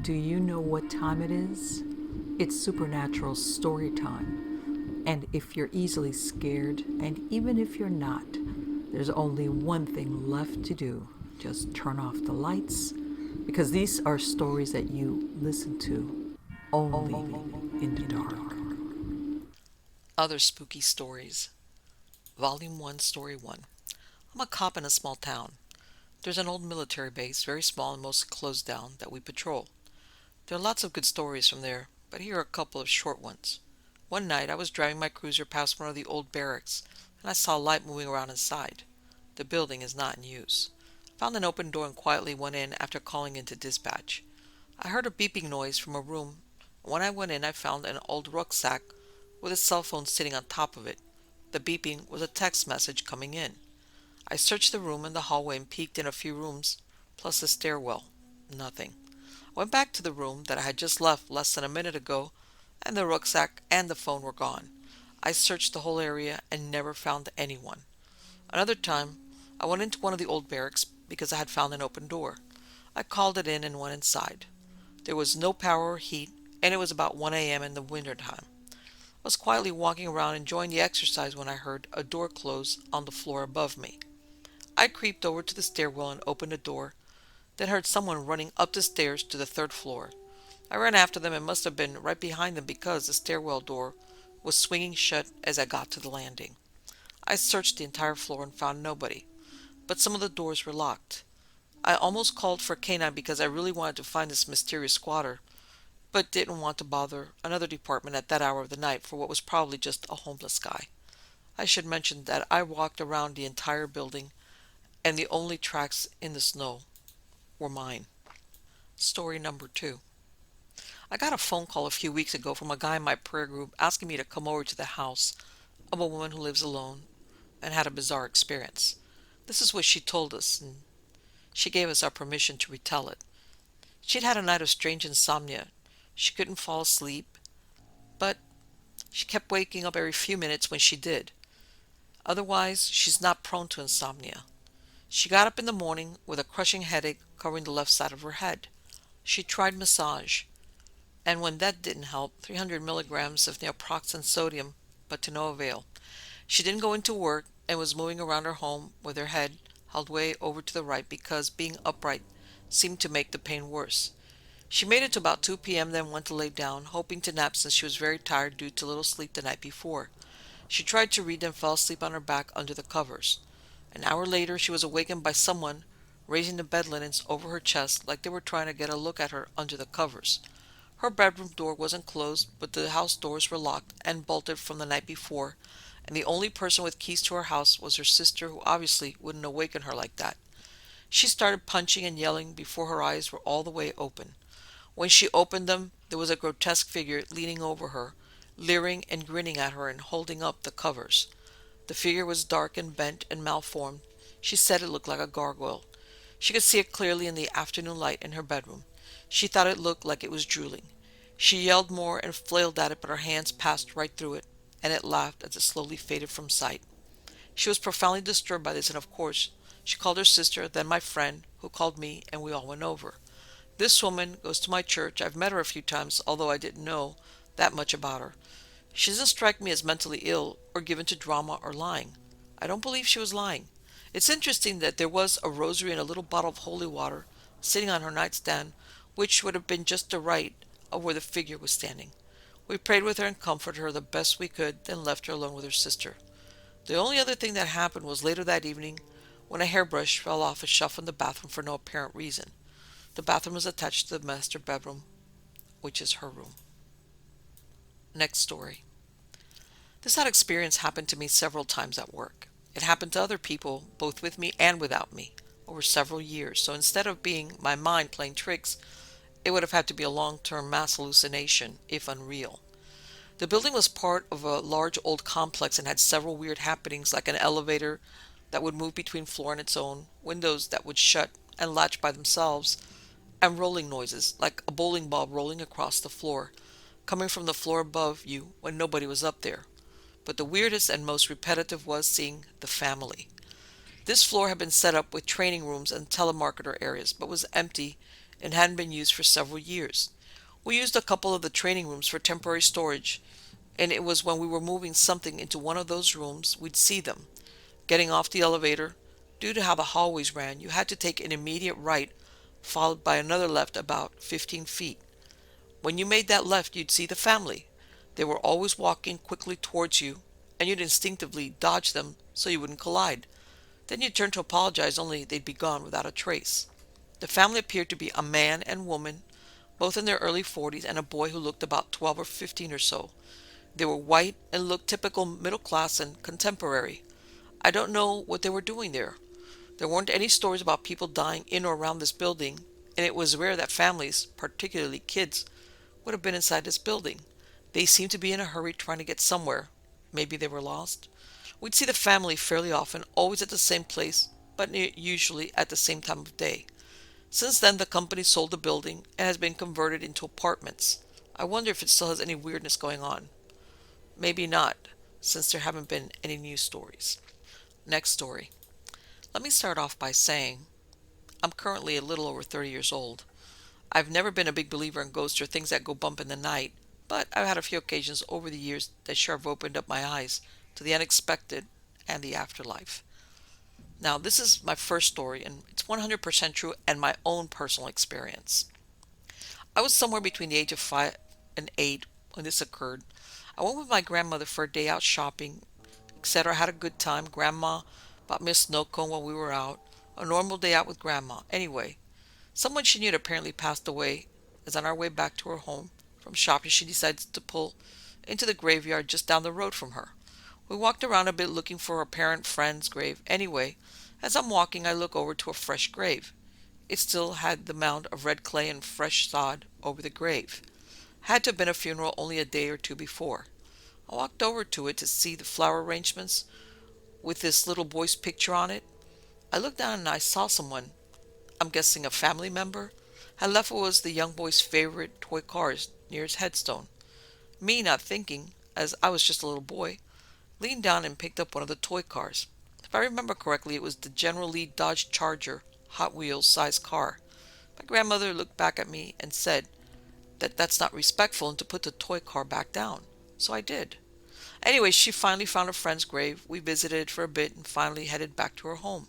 Do you know what time it is? It's supernatural story time. And if you're easily scared, and even if you're not, there's only one thing left to do. Just turn off the lights, because these are stories that you listen to only in the dark. Other Spooky Stories, Volume 1, Story 1. I'm a cop in a small town. There's an old military base, very small and mostly closed down, that we patrol. There are lots of good stories from there, but here are a couple of short ones. One night I was driving my cruiser past one of the old barracks, and I saw a light moving around inside. The building is not in use. I found an open door and quietly went in after calling into dispatch. I heard a beeping noise from a room, and when I went in I found an old rucksack with a cell phone sitting on top of it. The beeping was a text message coming in. I searched the room and the hallway and peeked in a few rooms, plus the stairwell. Nothing. I went back to the room that I had just left less than a minute ago, and the rucksack and the phone were gone. I searched the whole area and never found anyone. Another time, I went into one of the old barracks because I had found an open door. I called it in and went inside. There was no power or heat, and it was about 1 a.m. in the winter time. I was quietly walking around enjoying the exercise when I heard a door close on the floor above me. I creeped over to the stairwell and opened the door, then heard someone running up the stairs to the third floor. I ran after them and must have been right behind them because the stairwell door was swinging shut as I got to the landing. I searched the entire floor and found nobody, but some of the doors were locked. I almost called for K9 because I really wanted to find this mysterious squatter, but didn't want to bother another department at that hour of the night for what was probably just a homeless guy. I should mention that I walked around the entire building, and the only tracks in the snow were mine. Story number 2. I got a phone call a few weeks ago from a guy in my prayer group asking me to come over to the house of a woman who lives alone and had a bizarre experience. This is what she told us, and she gave us our permission to retell it. She'd had a night of strange insomnia. She couldn't fall asleep, but she kept waking up every few minutes when she did. Otherwise, she's not prone to insomnia. She got up in the morning with a crushing headache covering the left side of her head. She tried massage, and when that didn't help, 300 milligrams of naproxen sodium, but to no avail. She didn't go into work and was moving around her home with her head held way over to the right because being upright seemed to make the pain worse. She made it to about 2 p.m., then went to lay down, hoping to nap since she was very tired due to little sleep the night before. She tried to read and fell asleep on her back under the covers. An hour later, she was awakened by someone raising the bed linens over her chest like they were trying to get a look at her under the covers. Her bedroom door wasn't closed, but the house doors were locked and bolted from the night before, and the only person with keys to her house was her sister, who obviously wouldn't awaken her like that. She started punching and yelling before her eyes were all the way open. When she opened them, there was a grotesque figure leaning over her, leering and grinning at her and holding up the covers. The figure was dark and bent and malformed. She said it looked like a gargoyle. She could see it clearly in the afternoon light in her bedroom. She thought it looked like it was drooling. She yelled more and flailed at it, but her hands passed right through it, and it laughed as it slowly faded from sight. She was profoundly disturbed by this, and of course, she called her sister, then my friend, who called me, and we all went over. This woman goes to my church. I've met her a few times, although I didn't know that much about her. She doesn't strike me as mentally ill or given to drama or lying. I don't believe she was lying. It's interesting that there was a rosary and a little bottle of holy water sitting on her nightstand, which would have been just to right of where the figure was standing. We prayed with her and comforted her the best we could, then left her alone with her sister. The only other thing that happened was later that evening when a hairbrush fell off a shelf in the bathroom for no apparent reason. The bathroom was attached to the master bedroom, which is her room. Next story. This odd experience happened to me several times at work. It happened to other people, both with me and without me, over several years, so instead of being my mind playing tricks, it would have had to be a long-term mass hallucination, if unreal. The building was part of a large old complex and had several weird happenings like an elevator that would move between floor on its own, windows that would shut and latch by themselves, and rolling noises like a bowling ball rolling across the floor, coming from the floor above you when nobody was up there. But the weirdest and most repetitive was seeing the family. This floor had been set up with training rooms and telemarketer areas, but was empty and hadn't been used for several years. We used a couple of the training rooms for temporary storage, and it was when we were moving something into one of those rooms we'd see them. Getting off the elevator, due to how the hallways ran, you had to take an immediate right, followed by another left about 15 feet. When you made that left, you'd see the family. They were always walking quickly towards you, and you'd instinctively dodge them so you wouldn't collide. Then you'd turn to apologize, only they'd be gone without a trace. The family appeared to be a man and woman, both in their early 40s, and a boy who looked about 12 or 15 or so. They were white and looked typical middle class and contemporary. I don't know what they were doing there. There weren't any stories about people dying in or around this building, and it was rare that families, particularly kids, would have been inside this building. They seemed to be in a hurry trying to get somewhere. Maybe they were lost. We'd see the family fairly often, always at the same place, but usually at the same time of day. Since then, the company sold the building and has been converted into apartments. I wonder if it still has any weirdness going on. Maybe not, since there haven't been any news stories. Next story. Let me start off by saying I'm currently a little over 30 years old. I've never been a big believer in ghosts or things that go bump in the night, but I've had a few occasions over the years that sure have opened up my eyes to the unexpected and the afterlife. Now, this is my first story, and it's 100% true and my own personal experience. I was somewhere between the age of 5 and 8 when this occurred. I went with my grandmother for a day out shopping, etc. Had a good time. Grandma bought me a snow cone while we were out. A normal day out with Grandma. Anyway, someone she knew had apparently passed away, as on our way back to her home from shopping she decided to pull into the graveyard just down the road from her. We walked around a bit looking for her parent friend's grave. Anyway, as I'm walking, I look over to a fresh grave. It still had the mound of red clay and fresh sod over the grave. Had to have been a funeral only a day or two before. I walked over to it to see the flower arrangements with this little boy's picture on it. I looked down and I saw someone, I'm guessing a family member, had left what was the young boy's favorite toy cars near his headstone. Me, not thinking, as I was just a little boy, leaned down and picked up one of the toy cars. If I remember correctly, it was the General Lee Dodge Charger Hot Wheels size car. My grandmother looked back at me and said that that's not respectful and to put the toy car back down. So I did. Anyway, she finally found a friend's grave. We visited it for a bit and finally headed back to her home.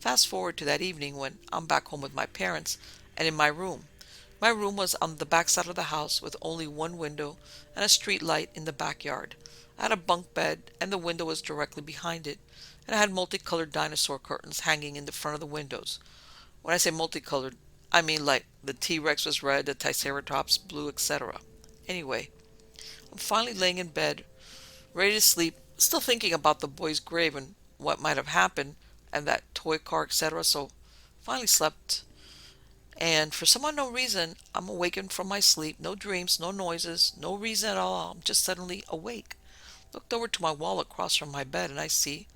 Fast forward to that evening when I'm back home with my parents and in my room. My room was on the back side of the house with only one window and a street light in the backyard. I had a bunk bed and the window was directly behind it, and I had multicolored dinosaur curtains hanging in the front of the windows. When I say multicolored, I mean like the T-Rex was red, the Triceratops blue, etc. Anyway, I'm finally laying in bed, ready to sleep, still thinking about the boy's grave and what might have happened and that toy car, etc. So finally slept, and for some unknown reason, I'm awakened from my sleep. No dreams, no noises, no reason at all. I'm just suddenly awake. Looked over to my wall across from my bed and I see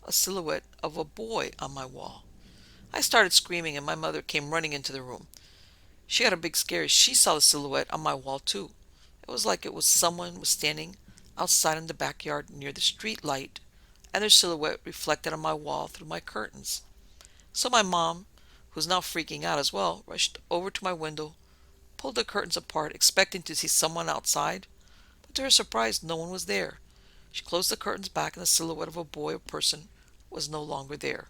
a silhouette of a boy on my wall. I started screaming and my mother came running into the room. She got a big scare as she saw the silhouette on my wall too. It was like it was someone was standing outside in the backyard near the street light, and their silhouette reflected on my wall through my curtains. So my mom, who's now freaking out as well, rushed over to my window, pulled the curtains apart, expecting to see someone outside, but to her surprise, no one was there. She closed the curtains back and the silhouette of a boy or person was no longer there.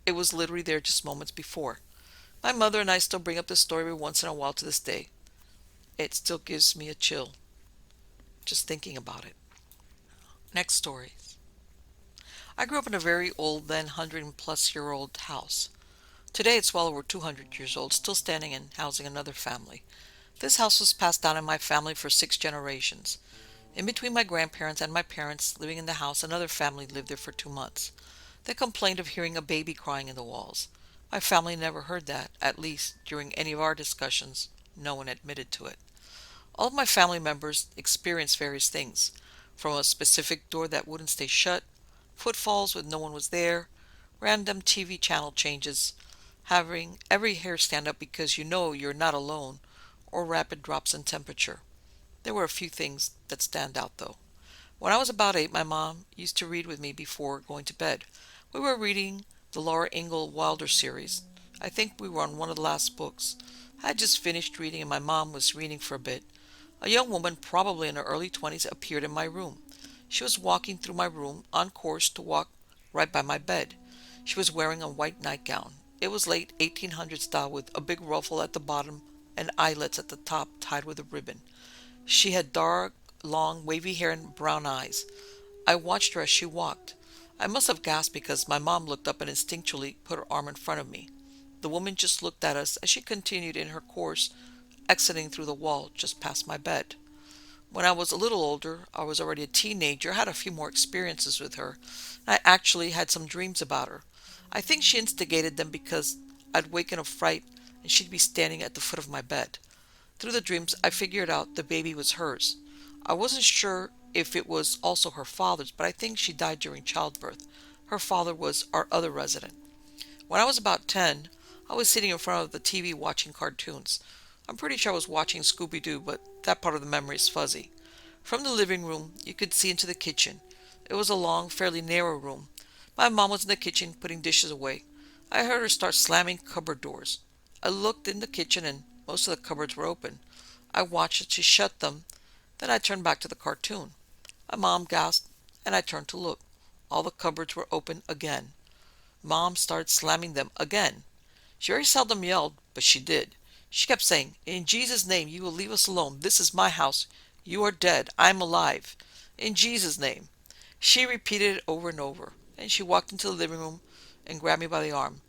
It was literally there just moments before. My mother and I still bring up this story every once in a while to this day. It still gives me a chill just thinking about it. Next story. I grew up in a very old, then 100-plus-year-old house. Today it's well over 200 years old, still standing and housing another family. This house was passed down in my family for 6 generations. In between my grandparents and my parents living in the house, another family lived there for 2 months. They complained of hearing a baby crying in the walls. My family never heard that, at least during any of our discussions. No one admitted to it. All of my family members experienced various things, from a specific door that wouldn't stay shut, footfalls when no one was there, random TV channel changes, having every hair stand up because you know you're not alone, or rapid drops in temperature. There were a few things that stand out though. When I was about 8, my mom used to read with me before going to bed. We were reading the Laura Ingalls Wilder series. I think we were on one of the last books. I had just finished reading and my mom was reading for a bit. A young woman, probably in her early 20s, appeared in my room. She was walking through my room, on course to walk right by my bed. She was wearing a white nightgown. It was late 1800 style with a big ruffle at the bottom and eyelets at the top tied with a ribbon. She had dark, long, wavy hair and brown eyes. I watched her as she walked. I must have gasped because my mom looked up and instinctually put her arm in front of me. The woman just looked at us as she continued in her course, exiting through the wall just past my bed. When I was a little older, I was already a teenager, had a few more experiences with her. I actually had some dreams about her. I think she instigated them because I'd wake in a fright and she'd be standing at the foot of my bed. Through the dreams, I figured out the baby was hers. I wasn't sure if it was also her father's, but I think she died during childbirth. Her father was our other resident. When I was about 10, I was sitting in front of the TV watching cartoons. I'm pretty sure I was watching Scooby-Doo, but that part of the memory is fuzzy. From the living room, you could see into the kitchen. It was a long, fairly narrow room. My mom was in the kitchen putting dishes away. I heard her start slamming cupboard doors. I looked in the kitchen and most of the cupboards were open. I watched as she shut them. Then I turned back to the cartoon. My mom gasped, and I turned to look. All the cupboards were open again. Mom started slamming them again. She very seldom yelled, but she did. She kept saying, "In Jesus' name, you will leave us alone. This is my house. You are dead. I'm alive. In Jesus' name." She repeated it over and over. And she walked into the living room and grabbed me by the arm.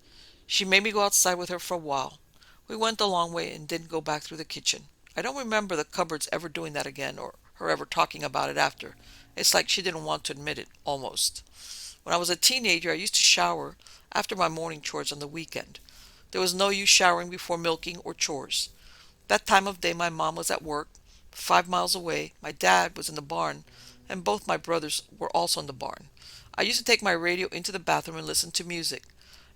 She made me go outside with her for a while. We went a long way and didn't go back through the kitchen. I don't remember the cupboards ever doing that again or her ever talking about it after. It's like she didn't want to admit it, almost. When I was a teenager, I used to shower after my morning chores on the weekend. There was no use showering before milking or chores. That time of day, my mom was at work. 5 miles away, my dad was in the barn, and both my brothers were also in the barn. I used to take my radio into the bathroom and listen to music.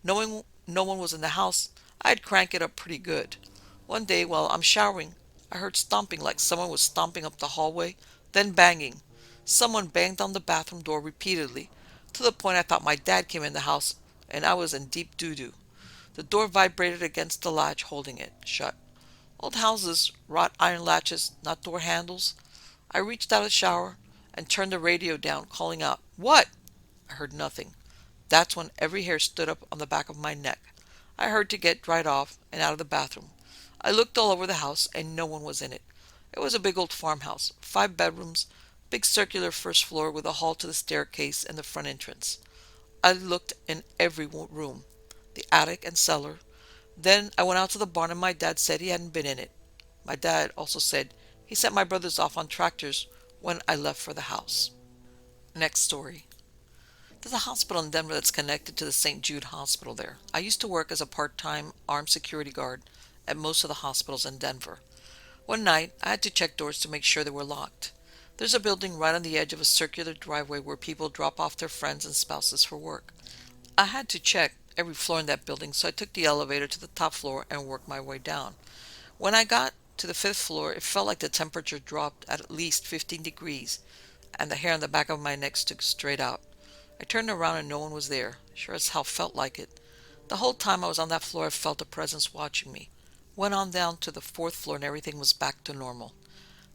Knowing no one was in the house, I'd crank it up pretty good. One day, while I'm showering, I heard stomping like someone was stomping up the hallway, then banging. Someone banged on the bathroom door repeatedly, to the point I thought my dad came in the house and I was in deep doo-doo. The door vibrated against the latch holding it shut. Old houses, wrought iron latches, not door handles. I reached out of the shower and turned the radio down, calling out, "What?" I heard nothing. That's when every hair stood up on the back of my neck. I hurried to get dried off and out of the bathroom. I looked all over the house and no one was in it. It was a big old farmhouse, 5 bedrooms, big circular first floor with a hall to the staircase and the front entrance. I looked in every room, the attic and cellar. Then I went out to the barn and my dad said he hadn't been in it. My dad also said he sent my brothers off on tractors when I left for the house. Next story. There's a hospital in Denver that's connected to the St. Jude Hospital there. I used to work as a part-time armed security guard at most of the hospitals in Denver. One night, I had to check doors to make sure they were locked. There's a building right on the edge of a circular driveway where people drop off their friends and spouses for work. I had to check every floor in that building, so I took the elevator to the top floor and worked my way down. When I got to the 5th floor, it felt like the temperature dropped at least 15 degrees, and the hair on the back of my neck stood straight out. I turned around and no one was there. Sure as hell felt like it. The whole time I was on that floor, I felt a presence watching me. Went on down to the 4th floor and everything was back to normal.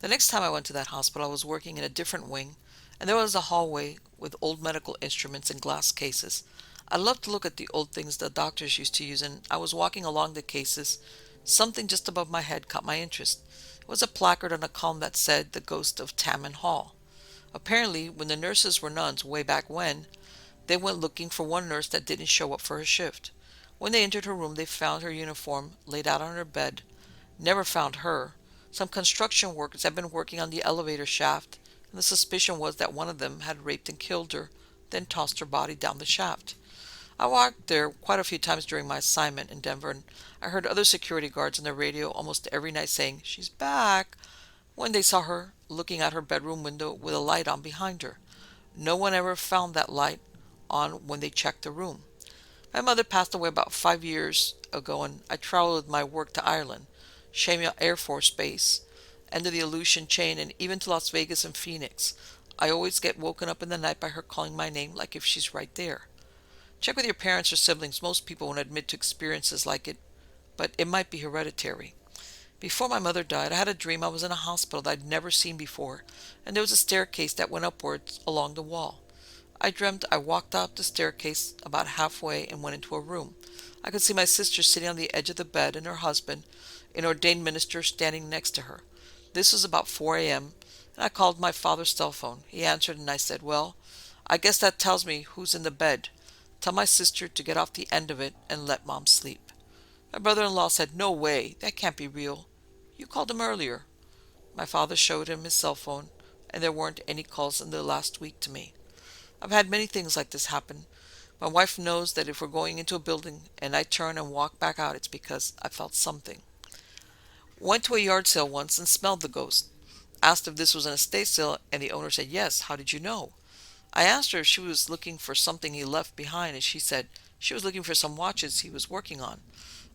The next time I went to that hospital, I was working in a different wing, and there was a hallway with old medical instruments in glass cases. I loved to look at the old things the doctors used to use, and I was walking along the cases. Something just above my head caught my interest. It was a placard on a column that said, "The Ghost of Tamman Hall." Apparently, when the nurses were nuns way back when, they went looking for one nurse that didn't show up for her shift. When they entered her room, they found her uniform laid out on her bed. Never found her. Some construction workers had been working on the elevator shaft, and the suspicion was that one of them had raped and killed her, then tossed her body down the shaft. I walked there quite a few times during my assignment in Denver, and I heard other security guards on the radio almost every night saying, "She's back," when they saw her looking out her bedroom window with a light on behind her. No one ever found that light on when they checked the room. My mother passed away about 5 years ago, and I traveled with my work to Ireland, Shamia Air Force Base, and to the Aleutian chain, and even to Las Vegas and Phoenix. I always get woken up in the night by her calling my name like if she's right there. Check with your parents or siblings. Most people won't admit to experiences like it, but it might be hereditary. Before my mother died, I had a dream I was in a hospital that I'd never seen before, and there was a staircase that went upwards along the wall. I dreamt I walked up the staircase about halfway and went into a room. I could see my sister sitting on the edge of the bed and her husband, an ordained minister, standing next to her. This was about 4 a.m., and I called my father's cell phone. He answered, and I said, "Well, I guess that tells me who's in the bed. Tell my sister to get off the end of it and let Mom sleep." My brother-in-law said, "No way, that can't be real. You called him earlier." My father showed him his cell phone, and there weren't any calls in the last week to me. I've had many things like this happen. My wife knows that if we're going into a building and I turn and walk back out, it's because I felt something. Went to a yard sale once and smelled the ghost. Asked if this was an estate sale, and the owner said, "Yes, how did you know?" I asked her if she was looking for something he left behind, and she said she was looking for some watches he was working on.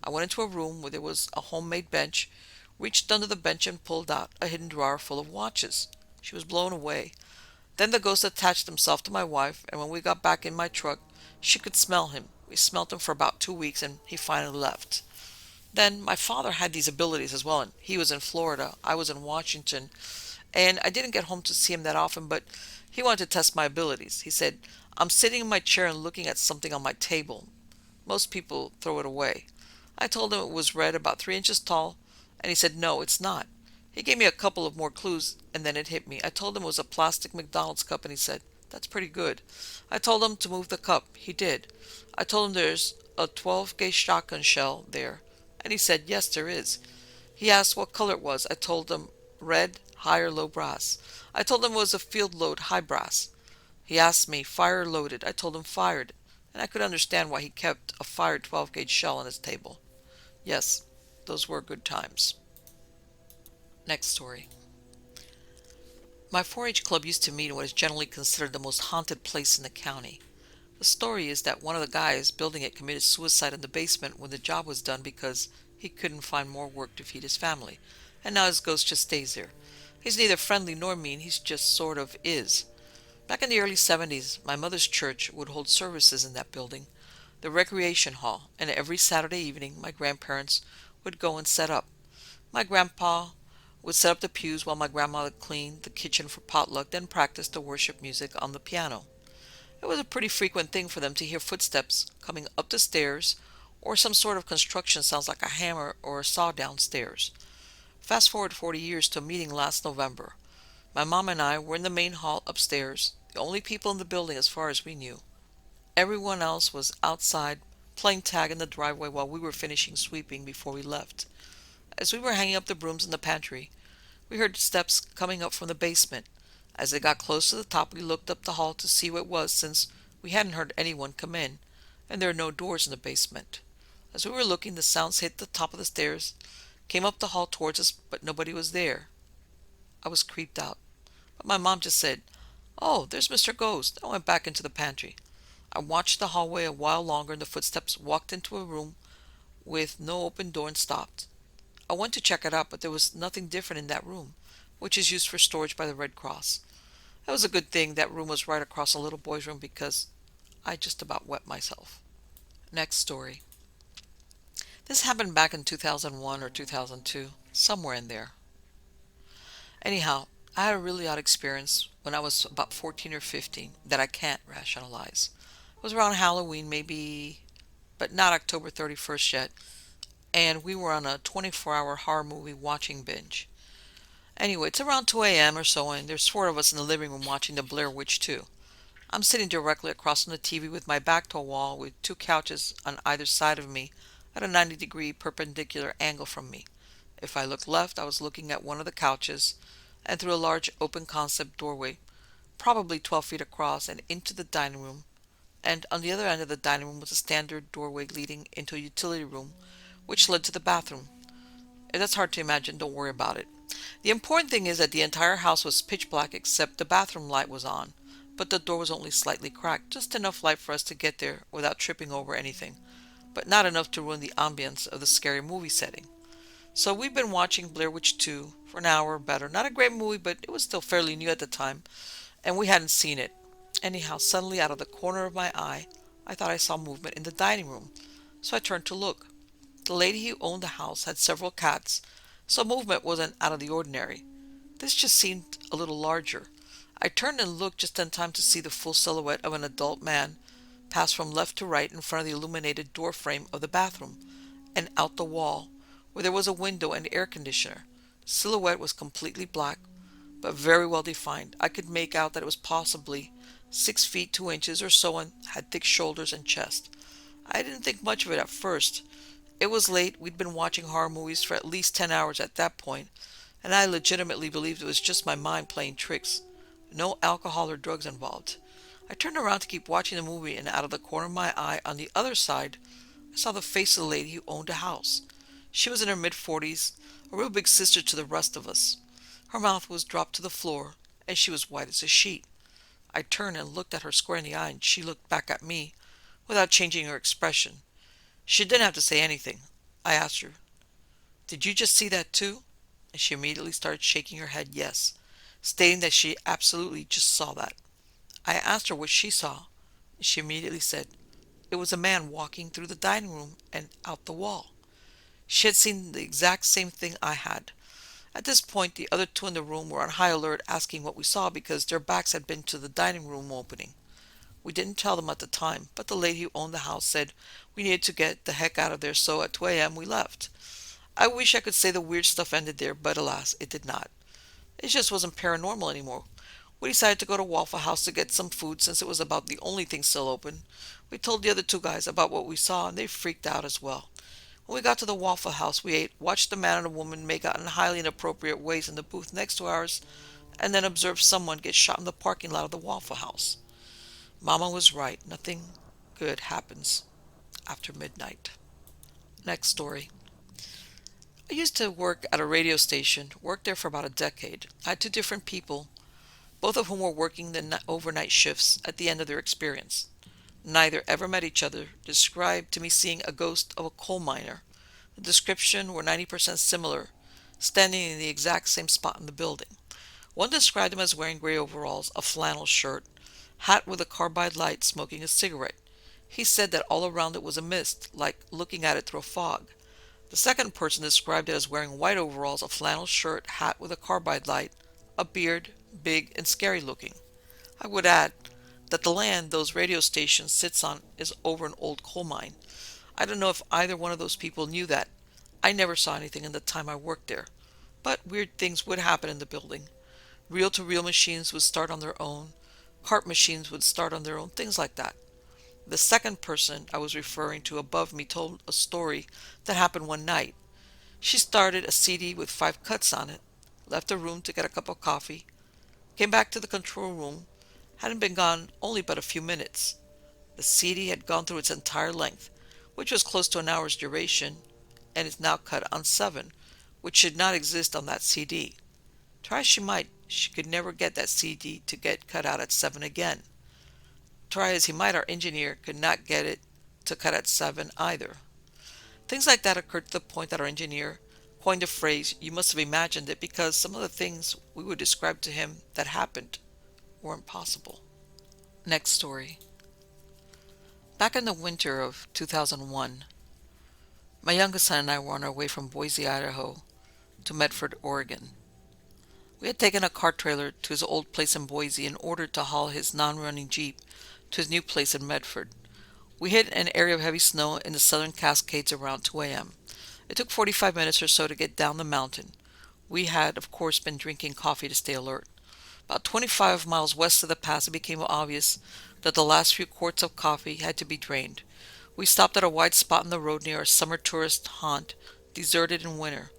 I went into a room where there was a homemade bench, reached under the bench and pulled out a hidden drawer full of watches. She was blown away. Then the ghost attached himself to my wife, and when we got back in my truck, she could smell him. We smelled him for about 2 weeks, and he finally left. Then my father had these abilities as well, and he was in Florida. I was in Washington, and I didn't get home to see him that often, but he wanted to test my abilities. He said, "I'm sitting in my chair and looking at something on my table. Most people throw it away." I told him it was red, about 3 inches tall, and he said, "No, it's not." He gave me a couple of more clues, and then it hit me. I told him it was a plastic McDonald's cup, and he said, "That's pretty good." I told him to move the cup. He did. I told him there's a 12-gauge shotgun shell there, and he said, "Yes, there is." He asked what color it was. I told him red, high or low brass. I told him it was a field load, high brass. He asked me, "Fire or loaded?" I told him fired, and I could understand why he kept a fired 12-gauge shell on his table. Yes, those were good times. Next story. My 4-H club used to meet in what is generally considered the most haunted place in the county. The story is that one of the guys building it committed suicide in the basement when the job was done because he couldn't find more work to feed his family, and now his ghost just stays there. He's neither friendly nor mean, he's just sort of is. Back in the early 70s, my mother's church would hold services in that building, the recreation hall, and every Saturday evening my grandparents would go and set up. My grandpa would set up the pews while my grandmother cleaned the kitchen for potluck, then practiced the worship music on the piano. It was a pretty frequent thing for them to hear footsteps coming up the stairs, or some sort of construction sounds like a hammer or a saw downstairs. Fast forward 40 years to a meeting last November. My mom and I were in the main hall upstairs, the only people in the building as far as we knew. Everyone else was outside playing tag in the driveway while we were finishing sweeping before we left. As we were hanging up the brooms in the pantry, we heard steps coming up from the basement. As they got close to the top, we looked up the hall to see what it was, since we hadn't heard anyone come in, and there are no doors in the basement. As we were looking, the sounds hit the top of the stairs, came up the hall towards us, but nobody was there. I was creeped out. But my mom just said, "Oh, there's Mr. Ghost," and went back into the pantry. I watched the hallway a while longer, and the footsteps walked into a room with no open door and stopped. I went to check it out, but there was nothing different in that room, which is used for storage by the Red Cross. It was a good thing that room was right across a little boy's room, because I just about wet myself. Next story. This happened back in 2001 or 2002, somewhere in there. Anyhow, I had a really odd experience when I was about 14 or 15 that I can't rationalize. It was around Halloween, maybe, but not October 31st yet, and we were on a 24-hour horror movie watching binge. Anyway, it's around 2 a.m. or so, and there's 4 of us in the living room watching The Blair Witch 2. I'm sitting directly across from the TV with my back to a wall with 2 couches on either side of me at a 90-degree perpendicular angle from me. If I looked left, I was looking at one of the couches and through a large open concept doorway, probably 12 feet across, and into the dining room. And on the other end of the dining room was a standard doorway leading into a utility room, which led to the bathroom. If that's hard to imagine, don't worry about it. The important thing is that the entire house was pitch black except the bathroom light was on, but the door was only slightly cracked, just enough light for us to get there without tripping over anything, but not enough to ruin the ambience of the scary movie setting. So we've been watching Blair Witch 2 for an hour or better. Not a great movie, but it was still fairly new at the time, and we hadn't seen it. Anyhow, suddenly out of the corner of my eye, I thought I saw movement in the dining room, so I turned to look. The lady who owned the house had several cats, so movement wasn't out of the ordinary. This just seemed a little larger. I turned and looked just in time to see the full silhouette of an adult man pass from left to right in front of the illuminated door frame of the bathroom and out the wall, where there was a window and air conditioner. The silhouette was completely black, but very well defined. I could make out that it was possibly 6 feet 2 inches or so and had thick shoulders and chest. I didn't think much of it at first. It was late, we'd been watching horror movies for at least 10 hours at that point, and I legitimately believed it was just my mind playing tricks. No alcohol or drugs involved. I turned around to keep watching the movie, and out of the corner of my eye on the other side, I saw the face of the lady who owned a house. She was in her mid-40s, a real big sister to the rest of us. Her mouth was dropped to the floor, and she was white as a sheet. I turned and looked at her square in the eye, and she looked back at me without changing her expression. She didn't have to say anything. I asked her, "Did you just see that too?" And she immediately started shaking her head yes, stating that she absolutely just saw that. I asked her what she saw, and she immediately said, "It was a man walking through the dining room and out the wall." She had seen the exact same thing I had. At this point, the other two in the room were on high alert asking what we saw because their backs had been to the dining room opening. We didn't tell them at the time, but the lady who owned the house said we needed to get the heck out of there, so at 2 a.m. we left. I wish I could say the weird stuff ended there, but alas, it did not. It just wasn't paranormal anymore. We decided to go to Waffle House to get some food since it was about the only thing still open. We told the other two guys about what we saw, and they freaked out as well. When we got to the Waffle House, we ate, watched a man and a woman make out in highly inappropriate ways in the booth next to ours, and then observed someone get shot in the parking lot of the Waffle House. Mama was right. Nothing good happens after midnight. Next story. I used to work at a radio station, worked there for about a decade. I had two different people, both of whom were working the overnight shifts at the end of their experience. Neither ever met each other, described to me seeing a ghost of a coal miner. The description were 90% similar, standing in the exact same spot in the building. One described him as wearing gray overalls, a flannel shirt, hat with a carbide light, smoking a cigarette. He said that all around it was a mist, like looking at it through a fog. The second person described it as wearing white overalls, a flannel shirt, hat with a carbide light, a beard, big and scary looking. I would add that the land those radio stations sits on is over an old coal mine. I don't know if either one of those people knew that. I never saw anything in the time I worked there. But weird things would happen in the building. Reel-to-reel machines would start on their own. Cart machines would start on their own, things like that. The second person I was referring to above me told a story that happened one night. She started a CD with 5 cuts on it, left the room to get a cup of coffee, came back to the control room, hadn't been gone only but a few minutes. The CD had gone through its entire length, which was close to an hour's duration, and is now cut on 7, which should not exist on that CD. Try as she might, she could never get that CD to get cut out at 7 again. Try as he might, our engineer could not get it to cut at 7 either. Things like that occurred to the point that our engineer coined the phrase, "You must have imagined it," because some of the things we would describe to him that happened weren't possible. Next story. Back in the winter of 2001, my youngest son and I were on our way from Boise, Idaho to Medford, Oregon. We had taken a car trailer to his old place in Boise in order to haul his non-running Jeep to his new place in Medford. We hit an area of heavy snow in the southern Cascades around 2 a.m. It took 45 minutes or so to get down the mountain. We had, of course, been drinking coffee to stay alert. About 25 miles west of the pass, it became obvious that the last few quarts of coffee had to be drained. We stopped at a wide spot in the road near a summer tourist haunt, deserted in winter.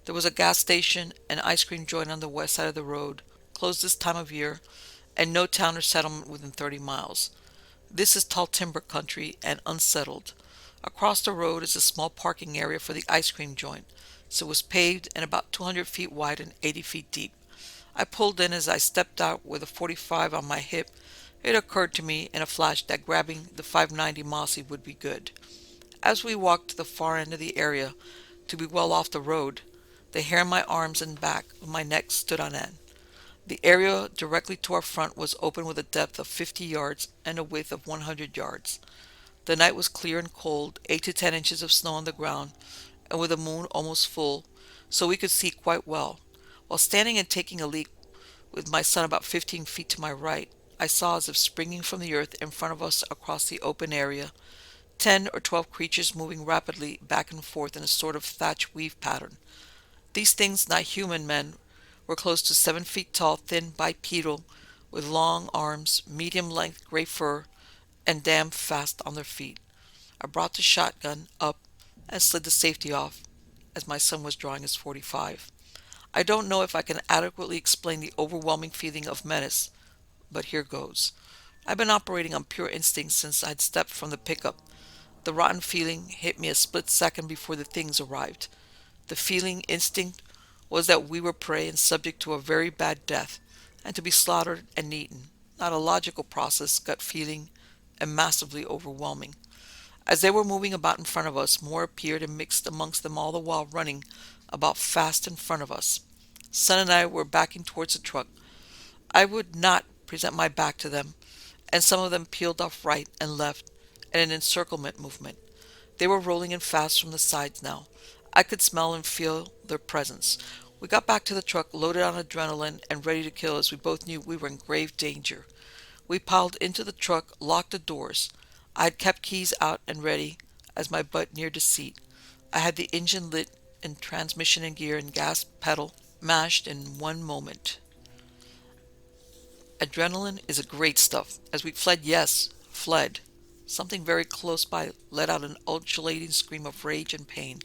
There was a gas station, an ice cream joint on the west side of the road, closed this time of year, and no town or settlement within 30 miles. This is tall timber country and unsettled. Across the road is a small parking area for the ice cream joint, so it was paved and about 200 feet wide and 80 feet deep. I pulled in. As I stepped out with a 45 on my hip, it occurred to me in a flash that grabbing the 590 Mossy would be good. As we walked to the far end of the area to be well off the road, the hair on my arms and back of my neck stood on end. The area directly to our front was open with a depth of 50 yards and a width of 100 yards. The night was clear and cold, 8 to 10 inches of snow on the ground, and with the moon almost full, so we could see quite well. While standing and taking a leak with my son about 15 feet to my right, I saw, as if springing from the earth in front of us across the open area, 10 or 12 creatures moving rapidly back and forth in a sort of thatch weave pattern. These things, not human men, were close to 7 feet tall, thin, bipedal, with long arms, medium-length gray fur, and damn fast on their feet. I brought the shotgun up and slid the safety off as my son was drawing his .45. I don't know if I can adequately explain the overwhelming feeling of menace, but here goes. I've been operating on pure instinct since I'd stepped from the pickup. The rotten feeling hit me a split second before the things arrived. The feeling, instinct, was that we were prey and subject to a very bad death, and to be slaughtered and eaten. Not a logical process, gut feeling, and massively overwhelming. As they were moving about in front of us, more appeared and mixed amongst them, all the while running about fast in front of us. Son and I were backing towards the truck. I would not present my back to them, and some of them peeled off right and left in an encirclement movement. They were rolling in fast from the sides now. I could smell and feel their presence. We got back to the truck, loaded on adrenaline and ready to kill, as we both knew we were in grave danger. We piled into the truck, locked the doors. I had kept keys out and ready as my butt neared the seat. I had the engine lit and transmission and gear and gas pedal mashed in one moment. Adrenaline is a great stuff. As we fled, yes, fled. Something very close by let out an undulating scream of rage and pain.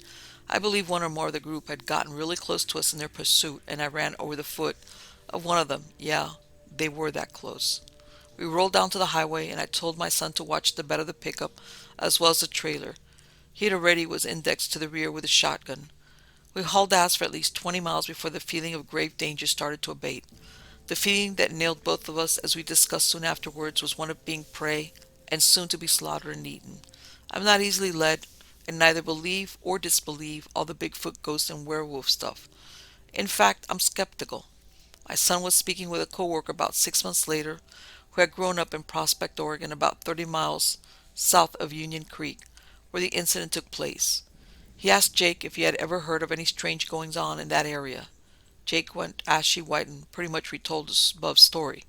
I believe one or more of the group had gotten really close to us in their pursuit, and I ran over the foot of one of them. Yeah, they were that close. We rolled down to the highway, and I told my son to watch the bed of the pickup as well as the trailer. He had already was indexed to the rear with a shotgun. We hauled ass for at least 20 miles before the feeling of grave danger started to abate. The feeling that nailed both of us, as we discussed soon afterwards, was one of being prey and soon to be slaughtered and eaten. I'm not easily led, and neither believe or disbelieve all the Bigfoot, ghost, and werewolf stuff. In fact, I'm skeptical. My son was speaking with a coworker about 6 months later, who had grown up in Prospect, Oregon, about 30 miles south of Union Creek, where the incident took place. He asked Jake if he had ever heard of any strange goings-on in that area. Jake went ashy white and pretty much retold the above story.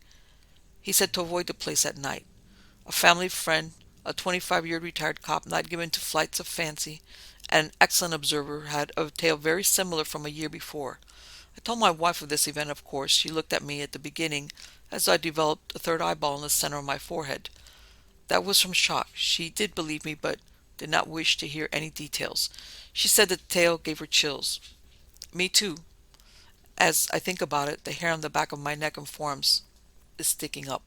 He said to avoid the place at night. A family friend, a 25-year retired cop not given to flights of fancy, and an excellent observer, had a tale very similar from a year before. I told my wife of this event, of course. She looked at me at the beginning as though I developed a third eyeball in the center of my forehead. That was from shock. She did believe me, but did not wish to hear any details. She said the tale gave her chills. Me too. As I think about it, the hair on the back of my neck and forearms is sticking up.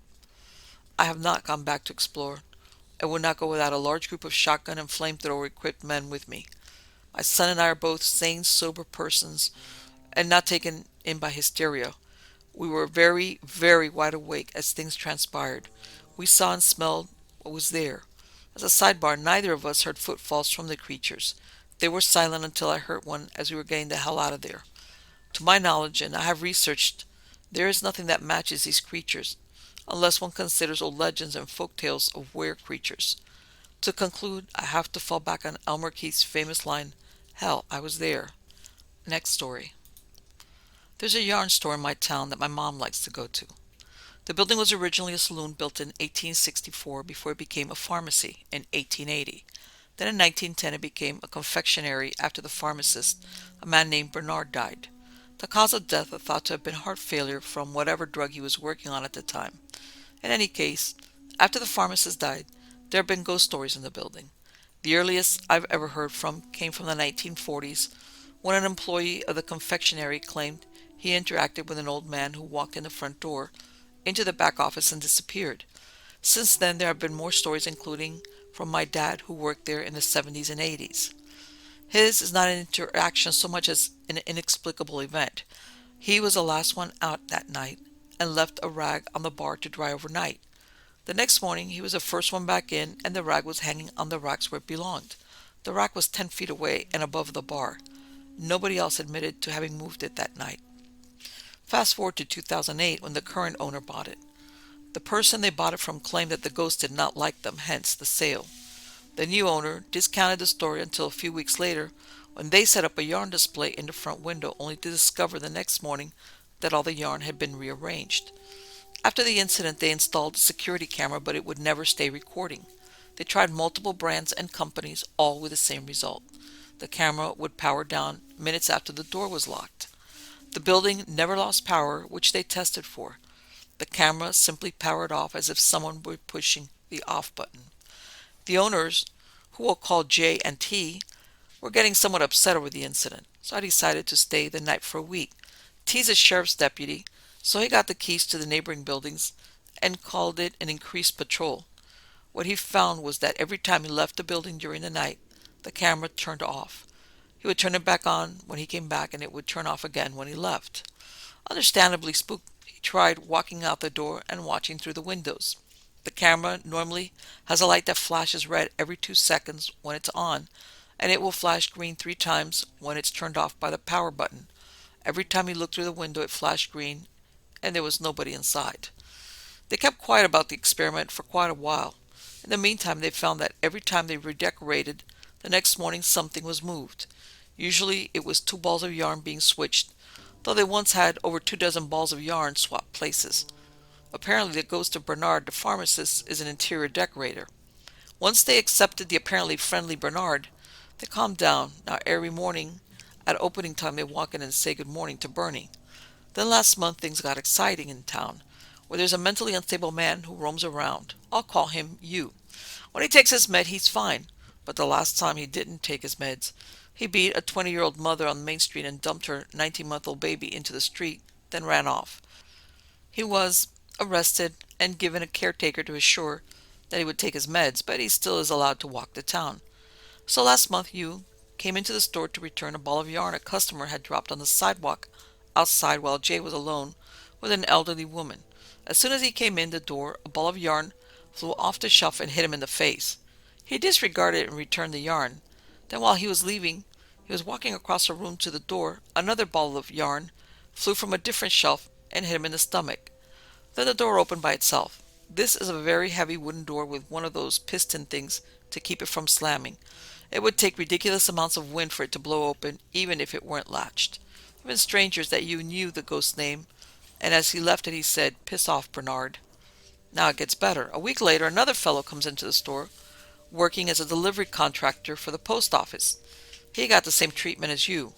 I have not gone back to explore. I would not go without a large group of shotgun and flamethrower-equipped men with me. My son and I are both sane, sober persons, and not taken in by hysteria. We were very, very wide awake as things transpired. We saw and smelled what was there. As a sidebar, neither of us heard footfalls from the creatures. They were silent until I heard one as we were getting the hell out of there. To my knowledge, and I have researched, there is nothing that matches these creatures, unless one considers old legends and folk tales of were creatures. To conclude, I have to fall back on Elmer Keith's famous line, "Hell, I was there." Next story. There's a yarn store in my town that my mom likes to go to. The building was originally a saloon built in 1864 before it became a pharmacy in 1880. Then in 1910 it became a confectionery after the pharmacist, a man named Bernard, died. The cause of death is thought to have been heart failure from whatever drug he was working on at the time. In any case, after the pharmacist died, there have been ghost stories in the building. The earliest I've ever heard from came from the 1940s, when an employee of the confectionery claimed he interacted with an old man who walked in the front door into the back office and disappeared. Since then, there have been more stories, including from my dad, who worked there in the 70s and 80s. His is not an interaction so much as an inexplicable event. He was the last one out that night and left a rag on the bar to dry overnight. The next morning, he was the first one back in, and the rag was hanging on the racks where it belonged. The rack was 10 feet away and above the bar. Nobody else admitted to having moved it that night. Fast forward to 2008, when the current owner bought it. The person they bought it from claimed that the ghost did not like them, hence the sale. The new owner discounted the story until a few weeks later, when they set up a yarn display in the front window only to discover the next morning that all the yarn had been rearranged. After the incident, they installed a security camera, but it would never stay recording. They tried multiple brands and companies, all with the same result. The camera would power down minutes after the door was locked. The building never lost power, which they tested for. The camera simply powered off as if someone were pushing the off button. The owners, who we'll call J and T, were getting somewhat upset over the incident, so I decided to stay the night for a week. T's a sheriff's deputy, so he got the keys to the neighboring buildings and called it an increased patrol. What he found was that every time he left the building during the night, the camera turned off. He would turn it back on when he came back, and it would turn off again when he left. Understandably spooked, he tried walking out the door and watching through the windows. The camera normally has a light that flashes red every 2 seconds when it's on, and it will flash green 3 times when it's turned off by the power button. Every time he looked through the window, it flashed green, and there was nobody inside. They kept quiet about the experiment for quite a while. In the meantime, they found that every time they redecorated, the next morning something was moved. Usually it was 2 balls of yarn being switched, though they once had over 2 dozen balls of yarn swapped places. Apparently the ghost of Bernard, the pharmacist, is an interior decorator. Once they accepted the apparently friendly Bernard, they calmed down. Now every morning at opening time they walk in and say good morning to Bernie. Then last month things got exciting in town, where there's a mentally unstable man who roams around. I'll call him U. When he takes his med, he's fine, but the last time he didn't take his meds, he beat a 20-year-old mother on Main Street and dumped her 19-month-old baby into the street, then ran off. He was arrested and given a caretaker to assure that he would take his meds, but he still is allowed to walk the town. So last month, U came into the store to return a ball of yarn a customer had dropped on the sidewalk outside while Jay was alone with an elderly woman. As soon as he came in the door, a ball of yarn flew off the shelf and hit him in the face. He disregarded it and returned the yarn. Then while he was leaving, he was walking across the room to the door, another ball of yarn flew from a different shelf and hit him in the stomach. Then the door opened by itself. This is a very heavy wooden door with one of those piston things to keep it from slamming. It would take ridiculous amounts of wind for it to blow open, even if it weren't latched. Even strangers that you knew the ghost's name, and as he left it he said, "Piss off, Bernard." Now it gets better. A week later, another fellow comes into the store, working as a delivery contractor for the post office. He got the same treatment as you.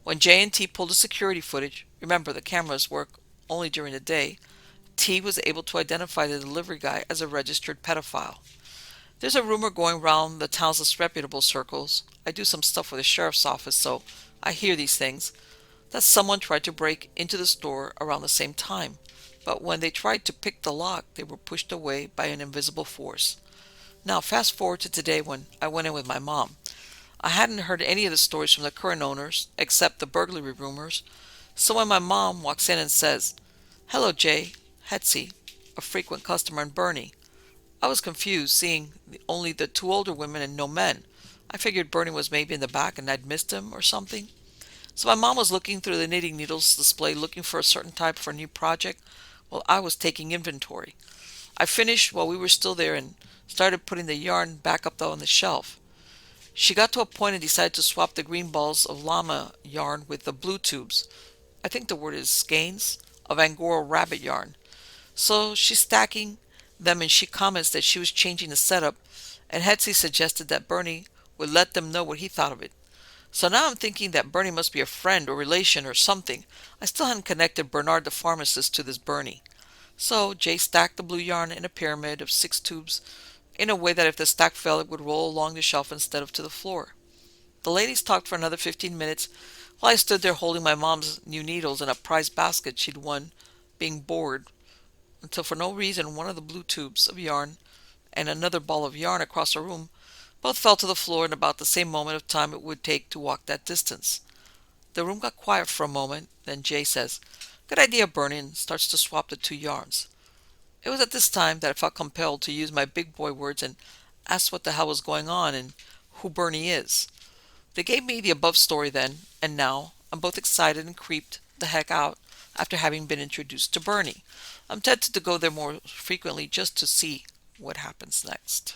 When J&T pulled the security footage, remember the cameras work only during the day, T was able to identify the delivery guy as a registered pedophile. There's a rumor going round the town's disreputable circles. I do some stuff with the sheriff's office, so I hear these things, that someone tried to break into the store around the same time. But when they tried to pick the lock, they were pushed away by an invisible force. Now fast forward to today when I went in with my mom. I hadn't heard any of the stories from the current owners, except the burglary rumors. So when my mom walks in and says, "Hello, Jay, Hetzy, a frequent customer, and Bernie," I was confused, seeing only the 2 older women and no men. I figured Bernie was maybe in the back and I'd missed him or something. So my mom was looking through the knitting needles display looking for a certain type for a new project, while I was taking inventory. I finished while we were still there and started putting the yarn back up on the shelf. She got to a point and decided to swap the green balls of llama yarn with the blue tubes, I think the word is skeins, of Angora rabbit yarn. So she's stacking them and she comments that she was changing the setup, and Hetzy suggested that Bernie would let them know what he thought of it. So now I'm thinking that Bernie must be a friend or relation or something. I still hadn't connected Bernard the pharmacist to this Bernie. So Jay stacked the blue yarn in a pyramid of 6 tubes in a way that if the stack fell it would roll along the shelf instead of to the floor. The ladies talked for another 15 minutes while I stood there holding my mom's new needles and a prize basket she'd won, being bored, until for no reason one of the blue tubes of yarn and another ball of yarn across the room both fell to the floor in about the same moment of time it would take to walk that distance. The room got quiet for a moment, then Jay says, "Good idea, Bernie," and starts to swap the 2 yarns. It was at this time that I felt compelled to use my big boy words and ask what the hell was going on and who Bernie is. They gave me the above story then, and now I'm both excited and creeped the heck out after having been introduced to Bernie. I'm tempted to go there more frequently just to see what happens next.